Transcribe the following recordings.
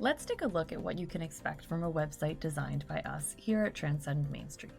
let's take a look at what you can expect from a website designed by us here at Transcend Main Street.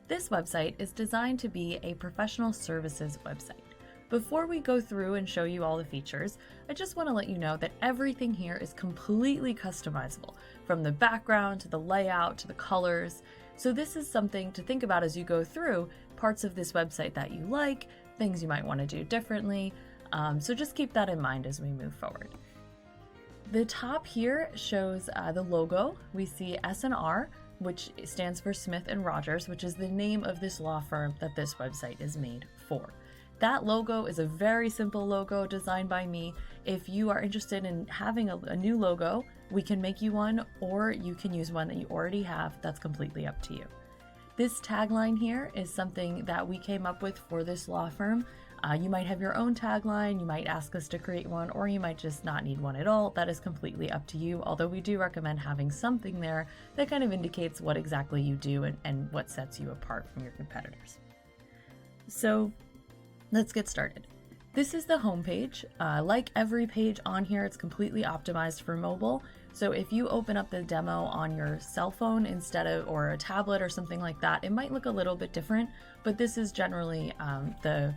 This website is designed to be a professional services website. Before we go through and show you all the features, I just want to let you know that everything here is completely customizable, from the background to the layout to the colors. So this is something to think about as you go through parts of this website that you like, things you might want to do differently. So just keep that in mind as we move forward. The top here shows the logo. We see S&R, which stands for Smith & Rogers, which is the name of this law firm that this website is made for. That logo is a very simple logo designed by me. If you are interested in having a new logo, we can make you one, or you can use one that you already have. That's completely up to you. This tagline here is something that we came up with for this law firm. You might have your own tagline, you might ask us to create one, or you might just not need one at all. That is completely up to you, although we do recommend having something there that kind of indicates what exactly you do and what sets you apart from your competitors. So let's get started. This is the home page. Like every page on here, it's completely optimized for mobile. So if you open up the demo on your cell phone or a tablet or something like that, it might look a little bit different, but this is generally the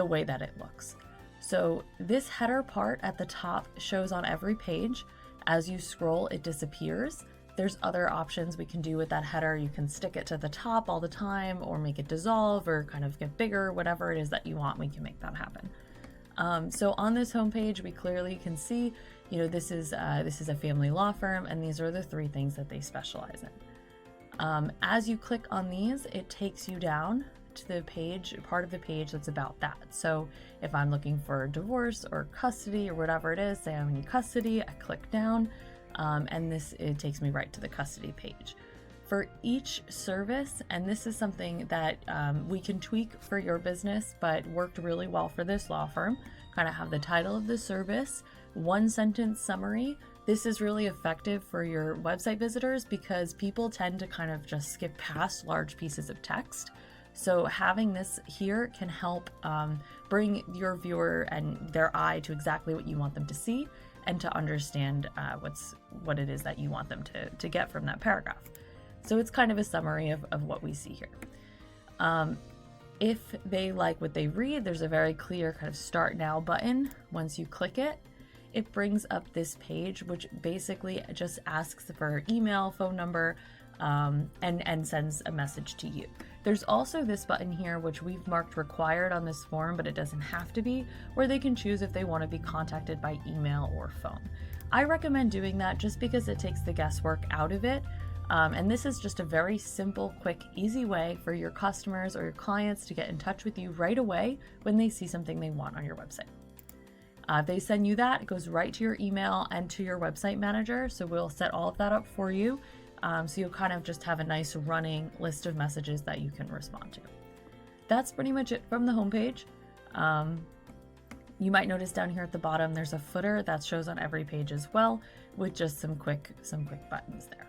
way that it looks. So this header part at the top shows on every page. As you scroll, it disappears. There's other options we can do with that header. You can stick it to the top all the time, or make it dissolve, or kind of get bigger, whatever it is that you want, we can make that happen. So on this homepage, we clearly can see, this is a family law firm, and these are the 3 things that they specialize in. As you click on these, it takes you down to the part of the page that's about that. So if I'm looking for divorce or custody or whatever it is, say I'm in custody, I click down, and it takes me right to the custody page. For each service, and this is something that we can tweak for your business, but worked really well for this law firm, kind of have the title of the service, 1-sentence summary. This is really effective for your website visitors because people tend to kind of just skip past large pieces of text. So having this here can help bring your viewer and their eye to exactly what you want them to see and to understand what it is that you want them to get from that paragraph. So it's kind of a summary of what we see here. If they like what they read, there's a very clear kind of Start Now button. Once you click it, it brings up this page, which basically just asks for email, phone number, and sends a message to you. There's also this button here, which we've marked required on this form, but it doesn't have to be, where they can choose if they want to be contacted by email or phone. I recommend doing that just because it takes the guesswork out of it. And this is just a very simple, quick, easy way for your customers or your clients to get in touch with you right away when they see something they want on your website. If they send you that, it goes right to your email and to your website manager. So we'll set all of that up for you. So you'll kind of just have a nice running list of messages that you can respond to. That's pretty much it from the homepage. You might notice down here at the bottom, there's a footer that shows on every page as well, with just some quick buttons there.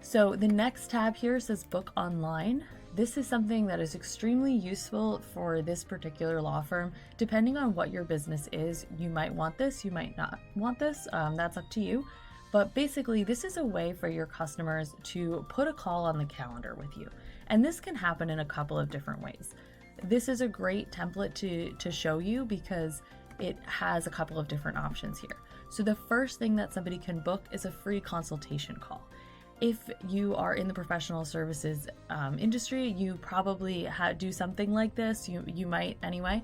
So the next tab here says Book Online. This is something that is extremely useful for this particular law firm. Depending on what your business is, you might want this, you might not want this. That's up to you. But basically, this is a way for your customers to put a call on the calendar with you. And this can happen in a couple of different ways. This is a great template to show you because it has a couple of different options here. So the first thing that somebody can book is a free consultation call. If you are in the professional services industry, you probably do something like this. You might anyway.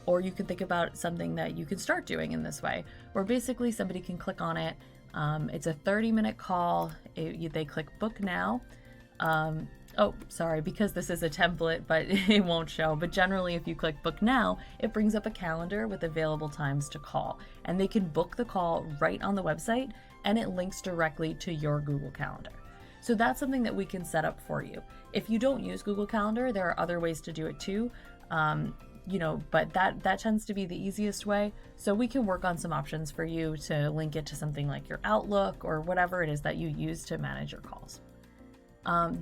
Or you can think about something that you can start doing in this way, where basically somebody can click on it. It's a 30-minute call. They click Book Now. Oh, sorry, because this is a template, but it won't show. But generally, if you click Book Now, it brings up a calendar with available times to call. And they can book the call right on the website, and it links directly to your Google Calendar. So that's something that we can set up for you. If you don't use Google Calendar, there are other ways to do it too. But that tends to be the easiest way. So we can work on some options for you to link it to something like your Outlook or whatever it is that you use to manage your calls.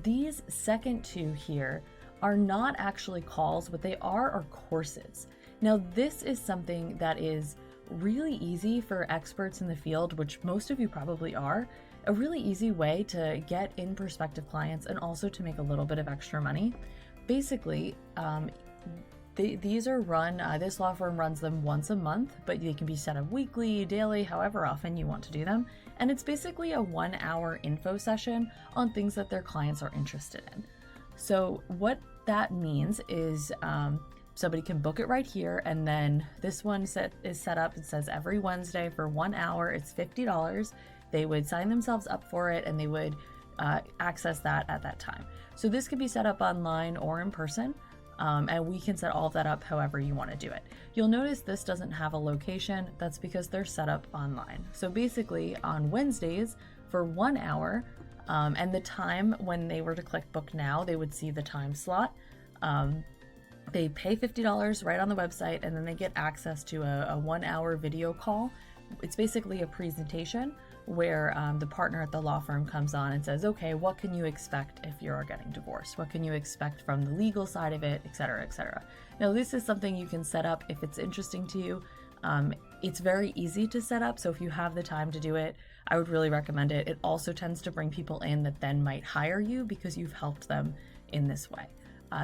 These second two here are not actually calls. What they are courses. Now, this is something that is really easy for experts in the field, which most of you probably are, a really easy way to get in prospective clients and also to make a little bit of extra money. Basically, these are run, this law firm runs them once a month, but they can be set up weekly, daily, however often you want to do them. And it's basically a 1-hour info session on things that their clients are interested in. So what that means is somebody can book it right here, and then this one is set up. It says every Wednesday for 1 hour, it's $50. They would sign themselves up for it, and they would access that at that time. So this could be set up online or in person, and we can set all of that up however you want to do it. You'll notice this doesn't have a location. That's because they're set up online. So basically on Wednesdays for 1 hour, and the time when they were to click book now, they would see the time slot. They pay $50 right on the website, and then they get access to a 1-hour video call. It's basically a presentation where the partner at the law firm comes on and says, okay, what can you expect if you're getting divorced? What can you expect from the legal side of it, et cetera, et cetera. Now, this is something you can set up if it's interesting to you. It's very easy to set up, so if you have the time to do it, I would really recommend it. It also tends to bring people in that then might hire you because you've helped them in this way.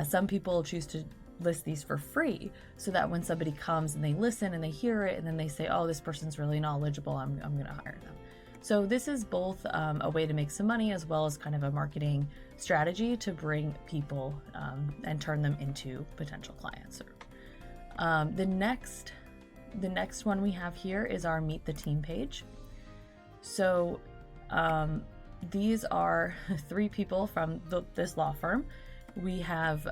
Some people choose to list these for free so that when somebody comes and they listen and they hear it and then they say, oh, this person's really knowledgeable, I'm going to hire them. So this is both a way to make some money as well as kind of a marketing strategy to bring people and turn them into potential clients. The next one we have here is our Meet the Team page. So these are 3 people from this law firm. We have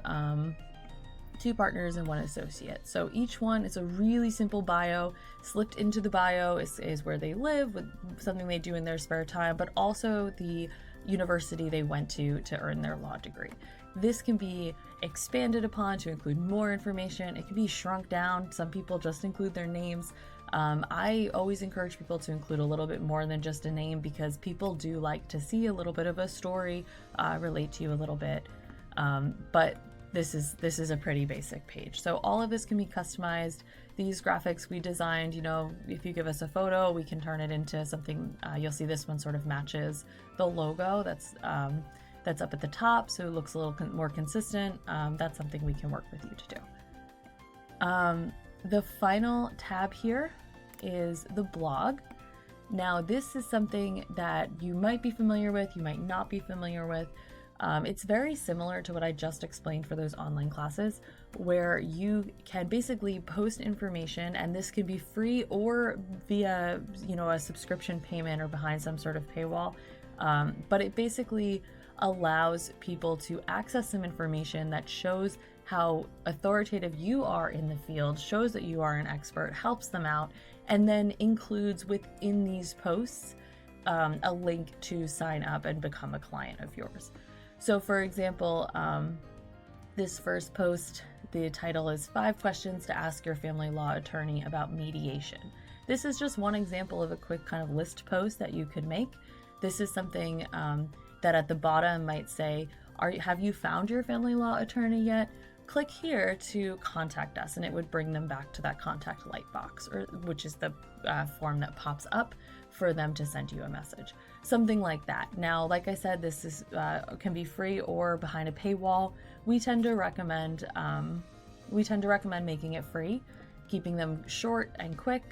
2 partners and 1 associate. So each one is a really simple bio. Slipped into the bio is where they live, with something they do in their spare time, but also the university they went to earn their law degree. This can be expanded upon to include more information. It can be shrunk down. Some people just include their names. I always encourage people to include a little bit more than just a name, because people do like to see a little bit of a story, relate to you a little bit. But this is a pretty basic page. So all of this can be customized. These graphics we designed, if you give us a photo, we can turn it into something. You'll see this one sort of matches the logo that's up at the top, so it looks a little more consistent. That's something we can work with you to do. The final tab here is the blog. Now, this is something that you might be familiar with, you might not be familiar with. It's very similar to what I just explained for those online classes, where you can basically post information, and this can be free or via, a subscription payment or behind some sort of paywall. But it basically allows people to access some information that shows how authoritative you are in the field, shows that you are an expert, helps them out, and then includes within these posts a link to sign up and become a client of yours. So for example, this first post, the title is 5 questions to ask your family law attorney about mediation. This is just one example of a quick kind of list post that you could make. This is something that at the bottom might say, have you found your family law attorney yet? Click here to contact us, and it would bring them back to that contact light box, which is the form that pops up for them to send you a message. Something like that. Now, like I said, this is can be free or behind a paywall. We tend to recommend making it free, keeping them short and quick,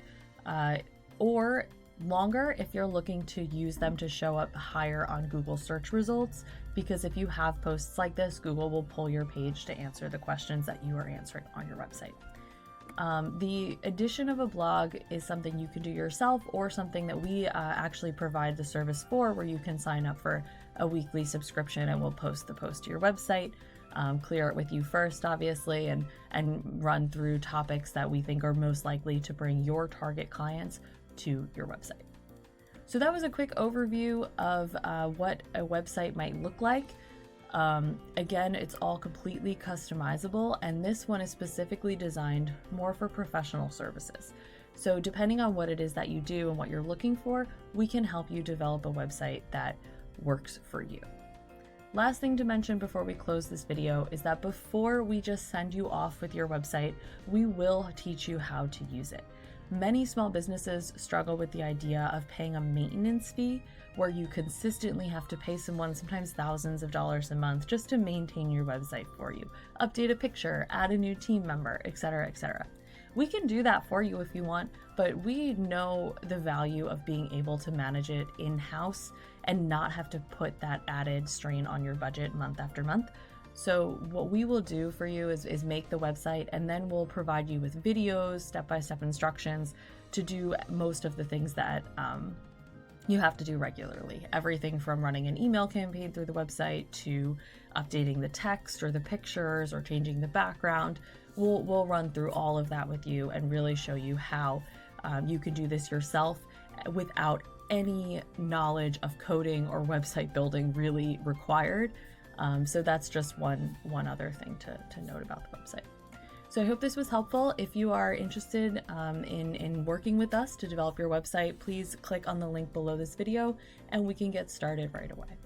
or longer if you're looking to use them to show up higher on Google search results, because if you have posts like this, Google will pull your page to answer the questions that you are answering on your website. The addition of a blog is something you can do yourself, or something that we actually provide the service for, where you can sign up for a weekly subscription and we'll post the post to your website, clear it with you first, obviously, and run through topics that we think are most likely to bring your target clients to your website. So that was a quick overview of what a website might look like. Again, it's all completely customizable, and this one is specifically designed more for professional services. So depending on what it is that you do and what you're looking for, we can help you develop a website that works for you. Last thing to mention before we close this video is that before we just send you off with your website, we will teach you how to use it. Many small businesses struggle with the idea of paying a maintenance fee where you consistently have to pay someone sometimes thousands of dollars a month just to maintain your website for you, update a picture, add a new team member, etc., etc. We can do that for you if you want, but we know the value of being able to manage it in-house and not have to put that added strain on your budget month after month. So what we will do for you is make the website, and then we'll provide you with videos, step-by-step instructions to do most of the things that you have to do regularly. Everything from running an email campaign through the website to updating the text or the pictures or changing the background. We'll run through all of that with you and really show you how you can do this yourself without any knowledge of coding or website building really required. So that's just one other thing to note about the website. So I hope this was helpful. If you are interested in working with us to develop your website, please click on the link below this video and we can get started right away.